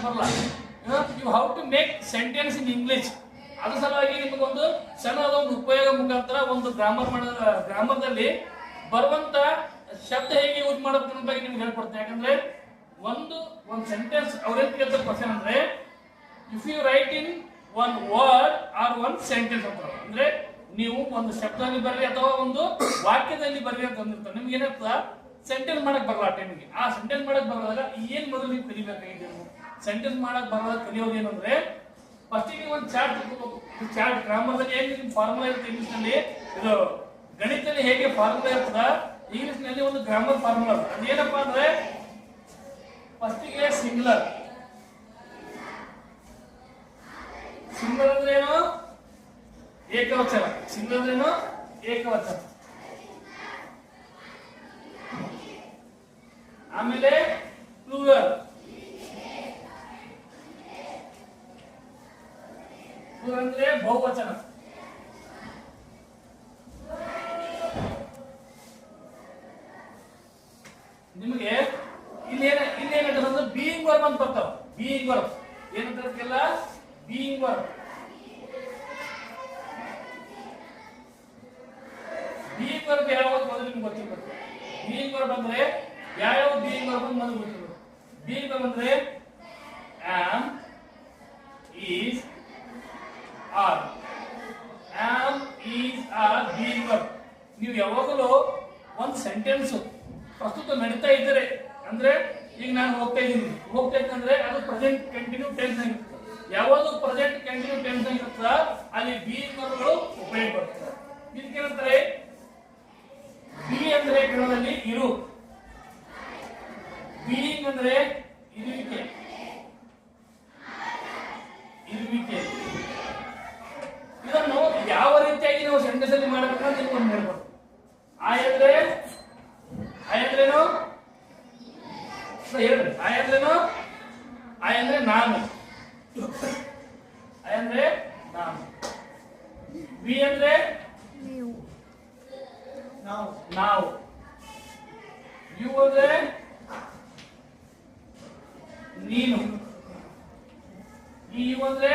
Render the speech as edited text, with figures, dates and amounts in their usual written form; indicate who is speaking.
Speaker 1: ಬರಲ್ಲ. You how to make sentence in English. ಅದ್ರ ಸಲುವಾಗಿ ನಿಮಗೊಂದು ಸಣ್ಣದ ಒಂದು ಉಪಯೋಗ ಮುಖಾಂತರ ಒಂದು ಗ್ರಾಮರ್ದಲ್ಲಿ ಬರುವಂತ ಶಬ್ದ ಹೇಗೆ ಯೂಸ್ ಮಾಡಬೇಕು ಅನ್ನೋ ಬಗ್ಗೆ ನಿಮ್ಗೆ ಹೇಳ್ಕೊಡ್ತೀನಿ. ಯಾಕಂದ್ರೆ ಒಂದು ಸೆಂಟೆನ್ಸ್ ಅವ್ರೇನ್ ಕೇಳ್ತಾರೆ ಕ್ವಶನ್ ಅಂದ್ರೆ if you write in one word or one sentence ಅಂತ, ಅಂದ್ರೆ ನೀವು ಒಂದು ಶಬ್ದದಲ್ಲಿ ಬರ್ರಿ ಅಥವಾ ಒಂದು ವಾಕ್ಯದಲ್ಲಿ ಬರ್ರಿ ಅಂತ ಅಂದಿರ್ತಾರೆ. ನಿಮ್ಗೆ ಏನಾಗ್ತದ ಸೆಂಟೆನ್ಸ್ ಮಾಡಕ್ ಬರಲ್ಲ ಆ ಟೈಮಿಗೆ. ಆ ಸೆಂಟೆನ್ಸ್ ಮಾಡಕ್ ಬರೋದಾಗ ಏನ್ ಮೊದಲು ನೀವು ಕಲಿಬೇಕಾಗಿದೆ. ಸೆಂಟೆನ್ಸ್ ಮಾಡಕ್ ಬರೋದಾಗ ಕಲಿಯೋದು ಏನಂದ್ರೆ ಫಸ್ಟ್ ನೀವು ಒಂದು ಚಾರ್ಟ್ ತಿಳ್ಕೋಬೇಕು. ಚಾರ್ಟ್ ಗ್ರಾಮರ್ದಲ್ಲಿ ಏನ್ ನಿಮ್ ಫಾರ್ಮುಲಾ ಇರುತ್ತೆ ಇಂಗ್ಲಿಷ್ ನಲ್ಲಿ, ಇದು ಗಣಿತದಲ್ಲಿ ಹೇಗೆ ಫಾರ್ಮುಲಾ ಇರ್ತದ ಇಂಗ್ಲಿಷ್ ನಲ್ಲಿ ಒಂದು ಗ್ರಾಮರ್ ಫಾರ್ಮುಲಾ. ಅದೇನಪ್ಪಾ ಅಂದ್ರೆ ಫಸ್ಟಿಗೆ ಸಿಂಗ್ಯುಲರ್. ಸಿಂಗ್ಯುಲರ್ ಅಂದ್ರೆ ಏನು? ಏಕವಚನ. ಸಿಂಗ್ಯುಲರ್ ಅಂದ್ರೆ ಏನು? ಏಕವಚನ. ಆಮೇಲೆ ಪ್ಲೂರಲ್. ಪ್ಲೂರಲ್ ಅಂದ್ರೆ ಬಹುವಚನ. ನಿಮಗೆ ಇಲ್ಲೇನಂದ್ರೆ ಬೀಯಿಂಗ್ ವರ್ಬ್ ಅಂತ ಬರ್ತಾವ. ಬೀಯಿಂಗ್ ವರ್ಬ್ ಏನಂತಾರಲ್ಲ, ಬೀಯಿಂಗ್ ವರ್ಬ್. ಬೀಯಿಂಗ್ ವರ್ಬ್ ಯಾವಾಗ ಮೊದಲು ನಿಮ್ಗೆ ಗೊತ್ತಿರ್ಬೇಕು. ಬೀಯಿಂಗ್ ವರ್ಬ್ ಅಂದ್ರೆ ಯಾವ ಬೀಯಿಂಗ್ ವರ್ಬ್ ಮೊದಲು ಗೊತ್ತಿರ್ಬೇಕು. ಬೀಯಿಂಗ್ ವರ್ಬ್ ಅಂದ್ರೆ am, is, are. Am, is, are being verb. ನೀವು ಯಾವಾಗಲೂ ಒಂದು ಸೆಂಟೆನ್ಸ್ ಪ್ರಸ್ತುತ ನಡೀತಾ ಇದ್ದಾರೆ ಅಂದ್ರೆ, ಈಗ ನಾನು ಹೋಗ್ತಾ ಇದ್ದೀನಿ ಅದು ಪ್ರೆಸೆಂಟ್ ಕಂಟಿನ್ಯೂ ಟೆನ್ಸ್ ಆಗಿರುತ್ತೆ. ಯಾವುದು ಪ್ರೆಸೆಂಟ್ ಕಂಟಿನ್ಯೂ ಟೆನ್ಸ್ ಆಗಿರುತ್ತ ಅಲ್ಲಿ ಬೀಯಿಂಗ್ ವರ್ಬ್ಗಳು ಉಪಯೋಗ ಬರ್ತದೆ. ಇದಕ್ಕೆ ಏನಂತಾರೆ? ಬಿ ಅಂದ್ರೆ ಕನ್ನಡದಲ್ಲಿ ಇರು. ಬೀಯಿಂಗ್ ಅಂದ್ರೆ ಇರುವಿಕೆ. ಇದನ್ನು ಯಾವ ರೀತಿಯಾಗಿ ನಾವು ಸೆಂಟೆನ್ಸ್ ಅಲ್ಲಿ ಮಾಡಬೇಕಂತ ನಿಮ್ಗೆ ಹೇಳ್ಬೋದು. ಆಯ್ ಅಂದ್ರೇನು? ಹೇಳ್ರಿ. ಆಯ್ ಅಂದ್ರೇನು? ಆಯ್ ಅಂದ್ರೆ ನಾನು. ಆಯ್ ಅಂದ್ರೆ ನಾನು. ವಿ ಅಂದ್ರೆ ನಾವು. ಯು ಅಂದ್ರೆ ನೀನು. ಯು ಅಂದ್ರೆ